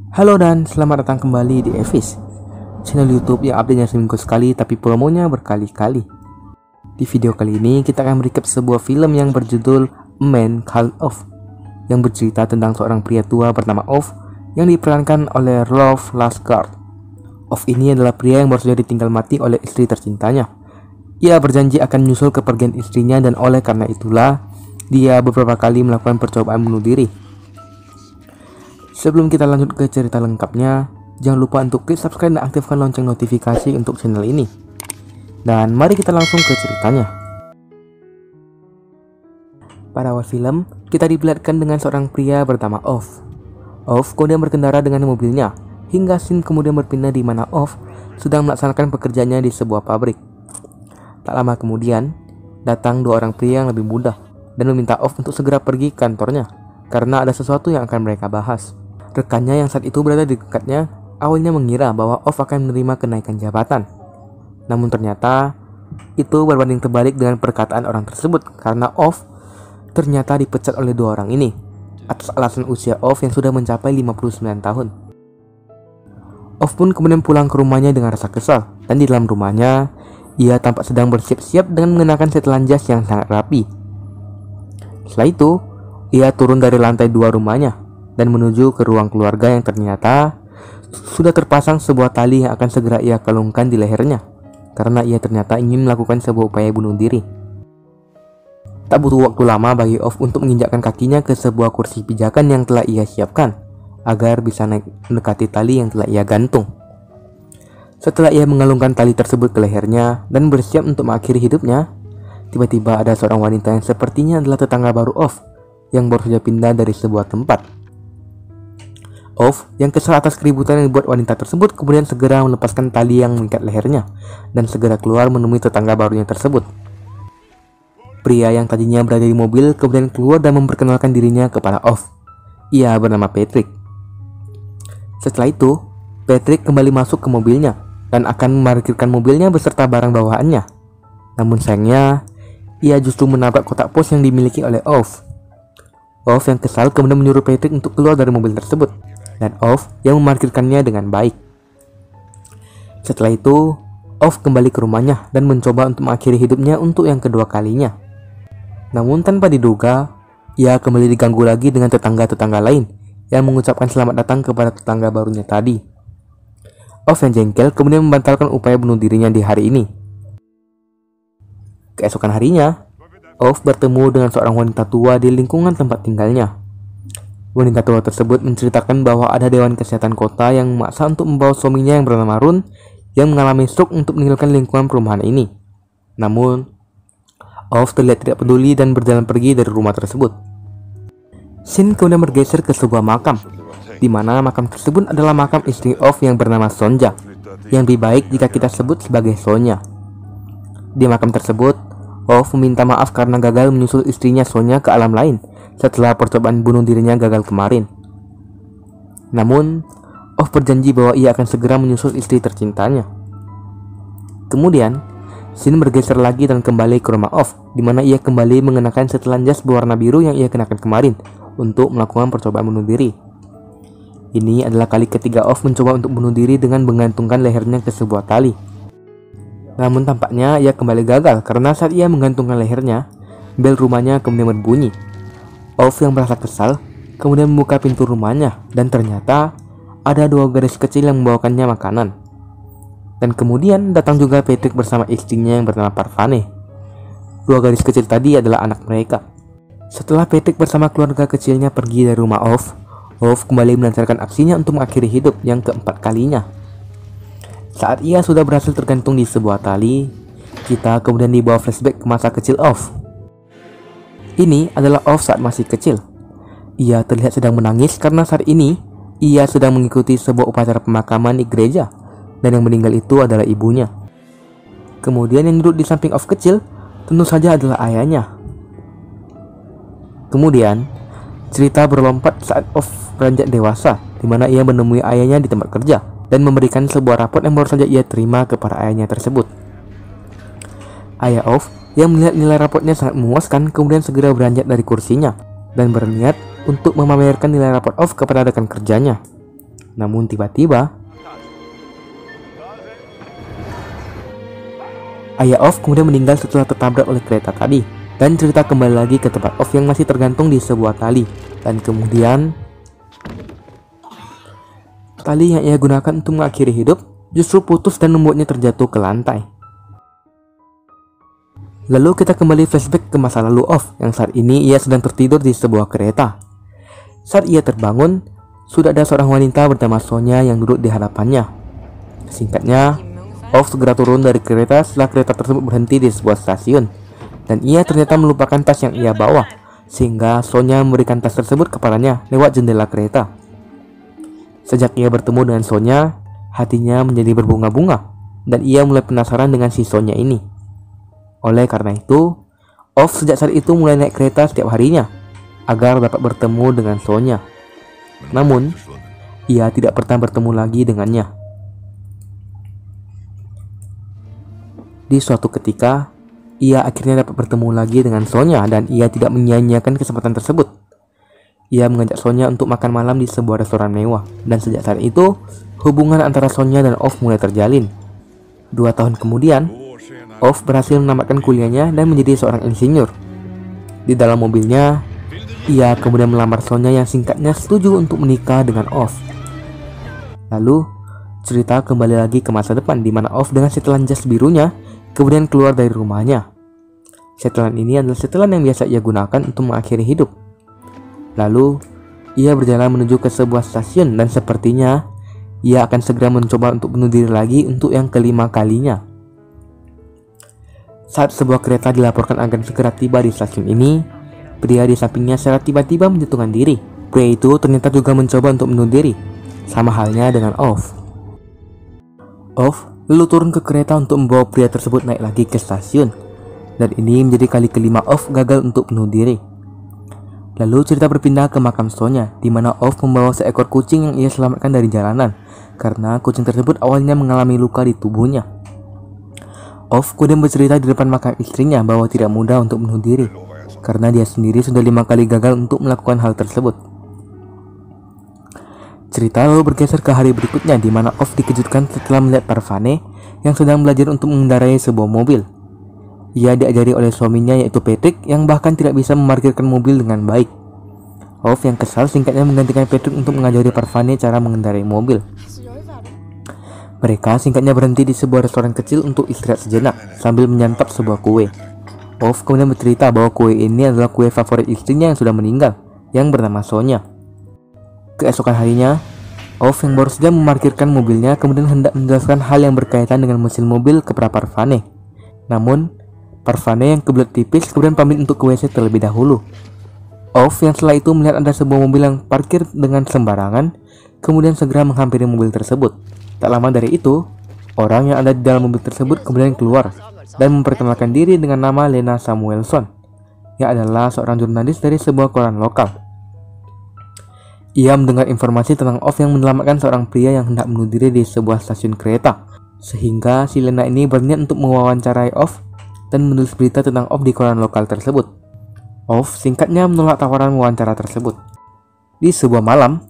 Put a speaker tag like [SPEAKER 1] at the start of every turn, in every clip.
[SPEAKER 1] Halo dan selamat datang kembali di Evis, channel YouTube yang update-nya seminggu sekali tapi promonya berkali-kali. Di video kali ini kita akan merecap sebuah film yang berjudul A Man Called Off, yang bercerita tentang seorang pria tua bernama Off yang diperankan oleh Rolf Lassgård. Off ini adalah pria yang baru saja ditinggal mati oleh istri tercintanya. Ia berjanji akan menyusul kepergian istrinya dan oleh karena itulah dia beberapa kali melakukan percobaan bunuh diri. Sebelum kita lanjut ke cerita lengkapnya, jangan lupa untuk klik subscribe dan aktifkan lonceng notifikasi untuk channel ini. Dan mari kita langsung ke ceritanya. Pada awal film, kita diperlihatkan dengan seorang pria bernama Off. Off kemudian berkendara dengan mobilnya, hingga scene kemudian berpindah di mana Off sedang melaksanakan pekerjaannya di sebuah pabrik. Tak lama kemudian, datang dua orang pria yang lebih muda dan meminta Off untuk segera pergi ke kantornya, karena ada sesuatu yang akan mereka bahas. Rekannya yang saat itu berada di dekatnya awalnya mengira bahwa Off akan menerima kenaikan jabatan. Namun ternyata itu berbanding terbalik dengan perkataan orang tersebut, karena Off ternyata dipecat oleh dua orang ini atas alasan usia Off yang sudah mencapai 59 tahun. Off pun kemudian pulang ke rumahnya dengan rasa kesal, dan di dalam rumahnya ia tampak sedang bersiap-siap dengan mengenakan setelan jas yang sangat rapi. Setelah itu, ia turun dari lantai 2 rumahnya dan menuju ke ruang keluarga yang ternyata sudah terpasang sebuah tali yang akan segera ia kalungkan di lehernya, karena ia ternyata ingin melakukan sebuah upaya bunuh diri. Tak butuh waktu lama bagi Off untuk menginjakkan kakinya ke sebuah kursi pijakan yang telah ia siapkan agar bisa naik mendekati tali yang telah ia gantung. Setelah ia mengalungkan tali tersebut ke lehernya dan bersiap untuk mengakhiri hidupnya, tiba-tiba ada seorang wanita yang sepertinya adalah tetangga baru Off yang baru saja pindah dari sebuah tempat. Off yang kesal atas keributan yang dibuat wanita tersebut kemudian segera melepaskan tali yang mengikat lehernya dan segera keluar menemui tetangga barunya tersebut. Pria yang tadinya berada di mobil kemudian keluar dan memperkenalkan dirinya kepada Off. Ia bernama Patrick. Setelah itu, Patrick kembali masuk ke mobilnya dan akan memarkirkan mobilnya beserta barang bawaannya. Namun sayangnya, ia justru menabrak kotak pos yang dimiliki oleh Off. Off yang kesal kemudian menyuruh Patrick untuk keluar dari mobil tersebut, dan Off yang memarkirkannya dengan baik. Setelah itu, Off kembali ke rumahnya dan mencoba untuk mengakhiri hidupnya untuk yang kedua kalinya. Namun tanpa diduga, ia kembali diganggu lagi dengan tetangga-tetangga lain yang mengucapkan selamat datang kepada tetangga barunya tadi. Off yang jengkel kemudian membatalkan upaya bunuh dirinya di hari ini. Keesokan harinya, Off bertemu dengan seorang wanita tua di lingkungan tempat tinggalnya. Wanita tua tersebut menceritakan bahwa ada Dewan Kesehatan Kota yang memaksa untuk membawa suaminya yang bernama Run yang mengalami stroke untuk meninggalkan lingkungan perumahan ini. Namun, Off terlihat tidak peduli dan berjalan pergi dari rumah tersebut. Scene kemudian bergeser ke sebuah makam, di mana makam tersebut adalah makam istri Off yang bernama Sonja, yang lebih baik jika kita sebut sebagai Sonya. Di makam tersebut, Off meminta maaf karena gagal menyusul istrinya Sonya ke alam lain setelah percobaan bunuh dirinya gagal kemarin. Namun, Off berjanji bahwa ia akan segera menyusul istri tercintanya. Kemudian, scene bergeser lagi dan kembali ke rumah Off, di mana ia kembali mengenakan setelan jas berwarna biru yang ia kenakan kemarin untuk melakukan percobaan bunuh diri. Ini adalah kali ketiga Off mencoba untuk bunuh diri dengan menggantungkan lehernya ke sebuah tali. Namun tampaknya ia kembali gagal karena saat ia menggantungkan lehernya, bel rumahnya kemudian berbunyi. Off yang merasa kesal kemudian membuka pintu rumahnya dan ternyata ada dua gadis kecil yang membawakannya makanan. Dan kemudian datang juga Patrick bersama istrinya yang bernama Parvane. Dua gadis kecil tadi adalah anak mereka. Setelah Patrick bersama keluarga kecilnya pergi dari rumah Off kembali melancarkan aksinya untuk mengakhiri hidup yang keempat kalinya. Saat ia sudah berhasil tergantung di sebuah tali, kita kemudian dibawa flashback ke masa kecil Off. Ini adalah Off saat masih kecil. Ia terlihat sedang menangis karena saat ini ia sedang mengikuti sebuah upacara pemakaman di gereja, dan yang meninggal itu adalah ibunya. Kemudian yang duduk di samping Off kecil tentu saja adalah ayahnya. Kemudian cerita berlompat saat Off beranjak dewasa, di mana ia menemui ayahnya di tempat kerja dan memberikan sebuah rapot yang baru saja ia terima kepada ayahnya tersebut. Ayah Off yang melihat nilai rapotnya sangat memuaskan kemudian segera beranjak dari kursinya dan berniat untuk memamerkan nilai rapot Off kepada rekan kerjanya. Namun tiba-tiba ayah Off kemudian meninggal setelah tertabrak oleh kereta tadi. Dan cerita kembali lagi ke tempat Off yang masih tergantung di sebuah tali. Dan kemudian tali yang ia gunakan untuk mengakhiri hidup justru putus dan membuatnya terjatuh ke lantai. Lalu kita kembali flashback ke masa lalu Off yang saat ini ia sedang tertidur di sebuah kereta. Saat ia terbangun, sudah ada seorang wanita bernama Sonya yang duduk di hadapannya. Singkatnya, Off segera turun dari kereta setelah kereta tersebut berhenti di sebuah stasiun. Dan ia ternyata melupakan tas yang ia bawa, sehingga Sonya memberikan tas tersebut kepadanya lewat jendela kereta. Sejak ia bertemu dengan Sonya, hatinya menjadi berbunga-bunga, dan ia mulai penasaran dengan si Sonya ini. Oleh karena itu, Off sejak saat itu mulai naik kereta setiap harinya, agar dapat bertemu dengan Sonya. Namun, ia tidak pernah bertemu lagi dengannya. Di suatu ketika, ia akhirnya dapat bertemu lagi dengan Sonya dan ia tidak menyia-nyiakan kesempatan tersebut. Ia mengajak Sonya untuk makan malam di sebuah restoran mewah, dan sejak saat itu, hubungan antara Sonya dan Off mulai terjalin. 2 tahun kemudian, Off berhasil menamatkan kuliahnya dan menjadi seorang insinyur. Di dalam mobilnya, ia kemudian melamar Sonya yang singkatnya setuju untuk menikah dengan Off. Lalu, cerita kembali lagi ke masa depan di mana Off dengan setelan jas birunya kemudian keluar dari rumahnya. Setelan ini adalah setelan yang biasa ia gunakan untuk mengakhiri hidup. Lalu, ia berjalan menuju ke sebuah stasiun dan sepertinya ia akan segera mencoba untuk bunuh diri lagi untuk yang kelima kalinya. Saat sebuah kereta dilaporkan akan segera tiba di stasiun ini, pria di sampingnya secara tiba-tiba menjatuhkan diri. Pria itu ternyata juga mencoba untuk bunuh diri, sama halnya dengan Off. Off lalu turun ke kereta untuk membawa pria tersebut naik lagi ke stasiun, dan ini menjadi kali kelima Off gagal untuk bunuh diri. Lalu cerita berpindah ke makam Sonya, di mana Off membawa seekor kucing yang ia selamatkan dari jalanan, karena kucing tersebut awalnya mengalami luka di tubuhnya. Off kemudian bercerita di depan makam istrinya bahwa tidak mudah untuk bunuh diri, karena dia sendiri sudah 5 kali gagal untuk melakukan hal tersebut. Cerita lalu bergeser ke hari berikutnya di mana Off dikejutkan setelah melihat Parvane yang sedang belajar untuk mengendarai sebuah mobil. Ia diajari oleh suaminya yaitu Patrick yang bahkan tidak bisa memarkirkan mobil dengan baik. Off yang kesal singkatnya menggantikan Patrick untuk mengajari Parvane cara mengendarai mobil. Mereka singkatnya berhenti di sebuah restoran kecil untuk istirahat sejenak sambil menyantap sebuah kue. Off kemudian bercerita bahwa kue ini adalah kue favorit istrinya yang sudah meninggal, yang bernama Sonya. Keesokan harinya, Off yang baru saja memarkirkan mobilnya kemudian hendak menjelaskan hal yang berkaitan dengan mesin mobil kepada Parvane. Namun, Parvane yang kebelet tipis kemudian pamit untuk ke WC terlebih dahulu. Off yang setelah itu melihat ada sebuah mobil yang parkir dengan sembarangan, kemudian segera menghampiri mobil tersebut. Tak lama dari itu, orang yang ada di dalam mobil tersebut kemudian keluar dan memperkenalkan diri dengan nama Lena Samuelson, yang adalah seorang jurnalis dari sebuah koran lokal. Ia mendengar informasi tentang Off yang menyelamatkan seorang pria yang hendak bunuh diri di sebuah stasiun kereta, sehingga si Lena ini berniat untuk mewawancarai Off dan menulis berita tentang Off di koran lokal tersebut. Off singkatnya menolak tawaran wawancara tersebut. Di sebuah malam,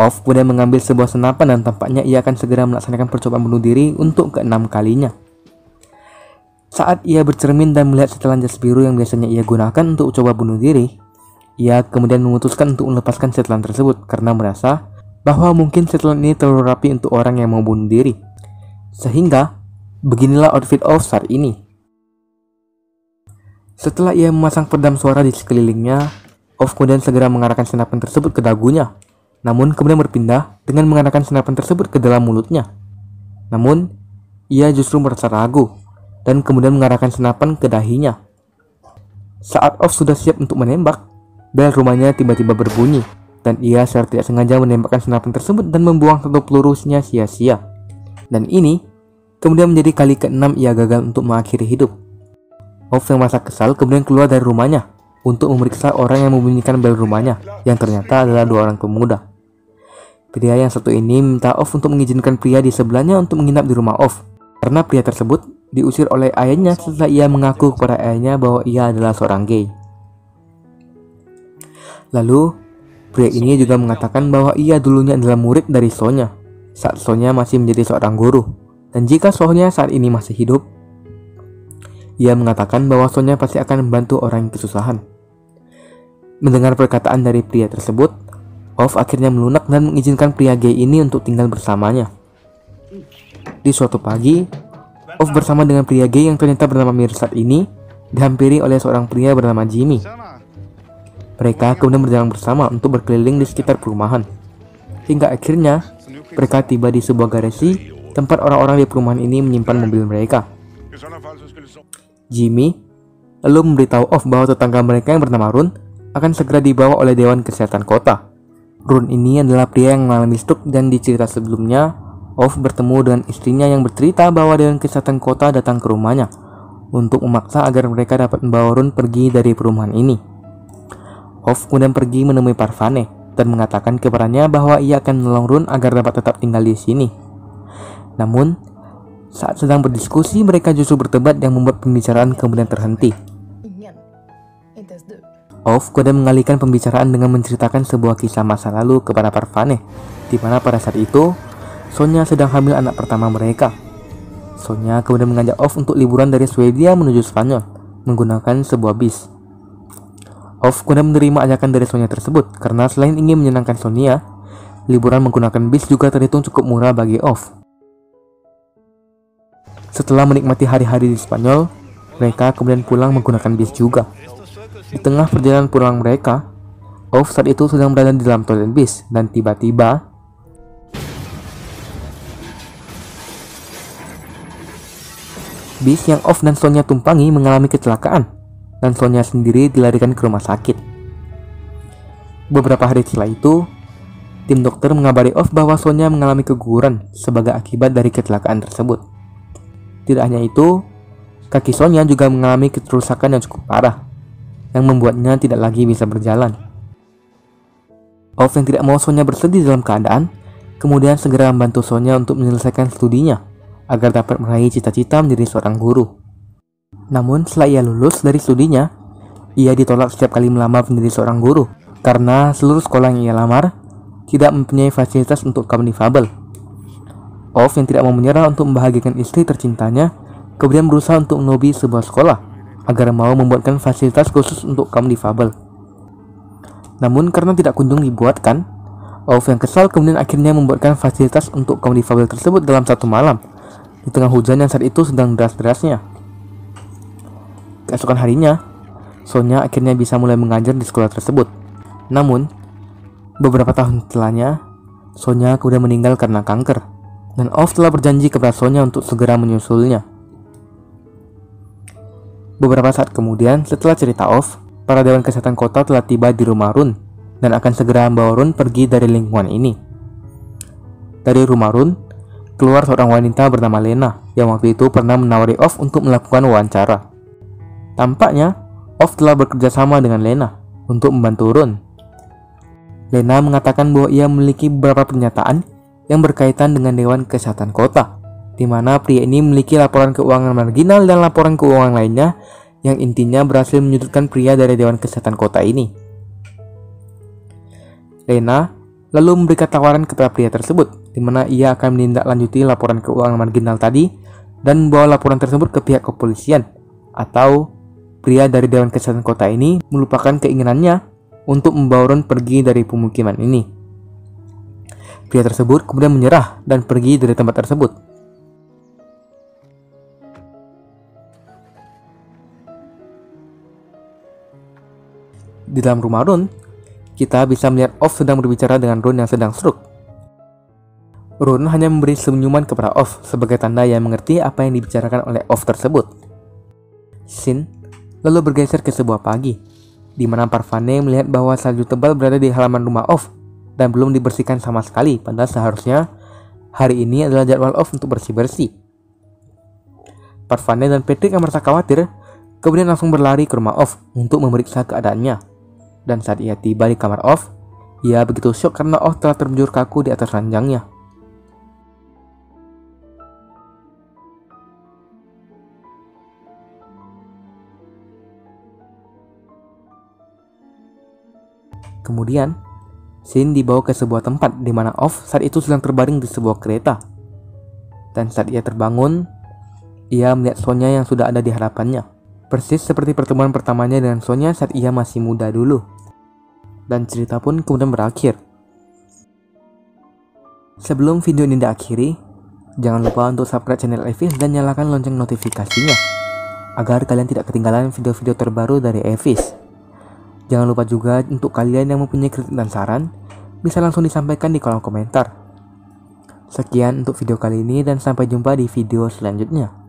[SPEAKER 1] Off kemudian mengambil sebuah senapan dan tampaknya ia akan segera melaksanakan percobaan bunuh diri untuk ke-6 kalinya. Saat ia bercermin dan melihat setelan jas biru yang biasanya ia gunakan untuk coba bunuh diri, ia kemudian memutuskan untuk melepaskan setelan tersebut karena merasa bahwa mungkin setelan ini terlalu rapi untuk orang yang mau bunuh diri. Sehingga, beginilah outfit Off saat ini. Setelah ia memasang peredam suara di sekelilingnya, Off kemudian segera mengarahkan senapan tersebut ke dagunya, namun kemudian berpindah dengan mengarahkan senapan tersebut ke dalam mulutnya. Namun, ia justru merasa ragu dan kemudian mengarahkan senapan ke dahinya. Saat Off sudah siap untuk menembak, bel rumahnya tiba-tiba berbunyi, dan ia secara tidak sengaja menembakkan senapan tersebut dan membuang satu pelurunya sia-sia. Dan ini kemudian menjadi kali ke-6 ia gagal untuk mengakhiri hidup. Off yang merasa kesal kemudian keluar dari rumahnya untuk memeriksa orang yang membunyikan bel rumahnya, yang ternyata adalah 2 orang pemuda. Pria yang satu ini minta Off untuk mengizinkan pria di sebelahnya untuk menginap di rumah Off, karena pria tersebut diusir oleh ayahnya setelah ia mengaku kepada ayahnya bahwa ia adalah seorang gay. Lalu, Pria ini juga mengatakan bahwa ia dulunya adalah murid dari Sonya saat Sonya masih menjadi seorang guru. Dan jika Sonya saat ini masih hidup, ia mengatakan bahwa Sonya pasti akan membantu orang yang kesusahan. Mendengar perkataan dari pria tersebut, Off akhirnya melunak dan mengizinkan pria gay ini untuk tinggal bersamanya. Di suatu pagi, Off bersama dengan pria gay yang ternyata bernama Mirsad ini dihampiri oleh seorang pria bernama Jimmy. Mereka kemudian berjalan bersama untuk berkeliling di sekitar perumahan. Hingga akhirnya, mereka tiba di sebuah garasi tempat orang-orang di perumahan ini menyimpan mobil mereka. Jimmy lalu memberitahu Off bahwa tetangga mereka yang bernama Run akan segera dibawa oleh Dewan Kesehatan Kota. Run ini adalah pria yang mengalami stroke dan di cerita sebelumnya, Off bertemu dengan istrinya yang bercerita bahwa Dewan Kesehatan Kota datang ke rumahnya untuk memaksa agar mereka dapat membawa Run pergi dari perumahan ini. Off kemudian pergi menemui Parvane dan mengatakan kepadanya bahwa ia akan menolong Run agar dapat tetap tinggal di sini. Namun, saat sedang berdiskusi, mereka justru berdebat yang membuat pembicaraan kemudian terhenti. Off kemudian mengalihkan pembicaraan dengan menceritakan sebuah kisah masa lalu kepada Parvane, di mana pada saat itu Sonya sedang hamil anak pertama mereka. Sonya kemudian mengajak Off untuk liburan dari Swedia menuju Spanyol menggunakan sebuah bis. Off kemudian menerima ajakan dari Sonya tersebut karena selain ingin menyenangkan Sonya, liburan menggunakan bis juga terhitung cukup murah bagi Off. Setelah menikmati hari-hari di Spanyol, mereka kemudian pulang menggunakan bis juga. Di tengah perjalanan pulang mereka, Off saat itu sedang berada di dalam toilet bis dan tiba-tiba bis yang Off dan Sonya tumpangi mengalami kecelakaan dan Sonya sendiri dilarikan ke rumah sakit. Beberapa hari setelah itu, tim dokter mengabari Off bahwa Sonya mengalami keguguran sebagai akibat dari kecelakaan tersebut. Tidak hanya itu, kaki Sonya juga mengalami kerusakan yang cukup parah, yang membuatnya tidak lagi bisa berjalan. Off yang tidak mau Sonya bersedih dalam keadaan, kemudian segera membantu Sonya untuk menyelesaikan studinya, agar dapat meraih cita-cita menjadi seorang guru. Namun setelah ia lulus dari studinya, ia ditolak setiap kali melamar menjadi seorang guru, karena seluruh sekolah yang ia lamar tidak mempunyai fasilitas untuk kaum difabel. Off yang tidak mau menyerah untuk membahagiakan istri tercintanya, kemudian berusaha untuk melobi sebuah sekolah agar mau membuatkan fasilitas khusus untuk kaum difabel. Namun karena tidak kunjung dibuatkan, Off yang kesal kemudian akhirnya membuatkan fasilitas untuk kaum difabel tersebut dalam satu malam, di tengah hujan yang saat itu sedang deras-derasnya. Keesokan harinya, Sonya akhirnya bisa mulai mengajar di sekolah tersebut. Namun, beberapa tahun setelahnya, Sonya kemudian meninggal karena kanker, dan Off telah berjanji kepada Sonya untuk segera menyusulnya. Beberapa saat kemudian, setelah cerita Off, para Dewan Kesehatan Kota telah tiba di rumah Run, dan akan segera membawa Run pergi dari lingkungan ini. Dari rumah Run, keluar seorang wanita bernama Lena, yang waktu itu pernah menawari Off untuk melakukan wawancara. Tampaknya, Off telah bekerja sama dengan Lena untuk membantu Run. Lena mengatakan bahwa ia memiliki beberapa pernyataan yang berkaitan dengan Dewan Kesehatan Kota, di mana pria ini memiliki laporan keuangan marginal dan laporan keuangan lainnya yang intinya berhasil menyudutkan pria dari Dewan Kesehatan Kota ini. Lena lalu memberikan tawaran kepada pria tersebut, di mana ia akan menindaklanjuti laporan keuangan marginal tadi dan membawa laporan tersebut ke pihak kepolisian, atau pria dari Dewan Kesehatan Kota ini melupakan keinginannya untuk membawa Ron pergi dari pemukiman ini. Pria tersebut kemudian menyerah dan pergi dari tempat tersebut. Di dalam rumah Ron, kita bisa melihat Off sedang berbicara dengan Ron yang sedang stroke. Ron hanya memberi senyuman kepada Off sebagai tanda yang mengerti apa yang dibicarakan oleh Off tersebut. Scene lalu bergeser ke sebuah pagi, di mana Parvane melihat bahwa salju tebal berada di halaman rumah Off dan belum dibersihkan sama sekali, padahal seharusnya hari ini adalah jadwal Off untuk bersih-bersih. Parvane dan Patrick yang merasa khawatir kemudian langsung berlari ke rumah Off untuk memeriksa keadaannya. Dan saat ia tiba di kamar Off, ia begitu syok karena Off telah terbujur kaku di atas ranjangnya. Kemudian, Shin dibawa ke sebuah tempat di mana Off saat itu sedang terbaring di sebuah kereta. Dan saat ia terbangun, ia melihat Sonya yang sudah ada di hadapannya. Persis seperti pertemuan pertamanya dengan Sonya saat ia masih muda dulu. Dan cerita pun kemudian berakhir. Sebelum video ini diakhiri, jangan lupa untuk subscribe channel Evis dan nyalakan lonceng notifikasinya agar kalian tidak ketinggalan video-video terbaru dari Evis. Jangan lupa juga untuk kalian yang mempunyai kritik dan saran, bisa langsung disampaikan di kolom komentar. Sekian untuk video kali ini dan sampai jumpa di video selanjutnya.